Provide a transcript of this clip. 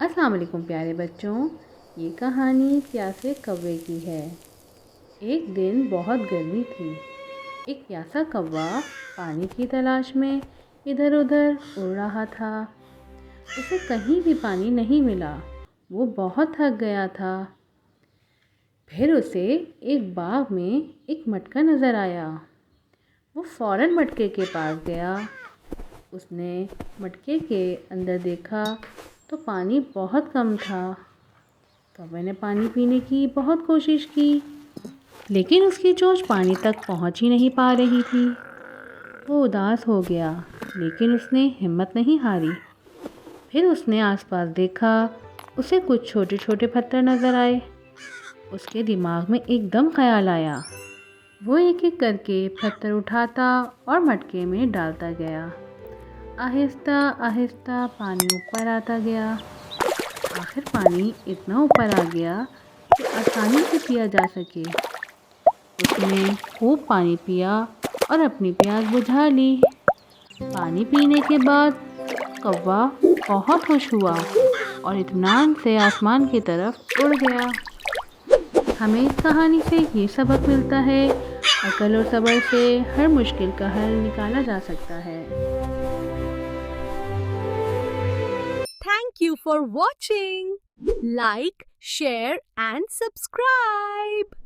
अस्सलाम वालेकुम प्यारे बच्चों। ये कहानी प्यासे कौवे की है। एक दिन बहुत गर्मी थी। एक प्यासा कौवा पानी की तलाश में इधर उधर उड़ रहा था। उसे कहीं भी पानी नहीं मिला। वो बहुत थक गया था। फिर उसे एक बाग में एक मटका नज़र आया। वो फ़ौरन मटके के पास गया। उसने मटके के अंदर देखा तो पानी बहुत कम था। कौवे ने पानी पीने की बहुत कोशिश की, लेकिन उसकी चोंच पानी तक पहुंच ही नहीं पा रही थी। वो उदास हो गया, लेकिन उसने हिम्मत नहीं हारी। फिर उसने आसपास देखा। उसे कुछ छोटे छोटे पत्थर नज़र आए। उसके दिमाग में एकदम ख्याल आया। वो एक एक करके पत्थर उठाता और मटके में डालता गया। आहिस्ता आहिस्ता पानी ऊपर आता गया। आखिर पानी इतना ऊपर आ गया कि आसानी से पिया जा सके। उसने खूब पानी पिया और अपनी प्यास बुझा ली। पानी पीने के बाद कौवा बहुत खुश हुआ और इत्मीनान से आसमान की तरफ उड़ गया। हमें इस कहानी से ये सबक मिलता है, अक्ल और सब्र से हर मुश्किल का हल निकाला जा सकता है। Thank you for watching. Like, share and subscribe.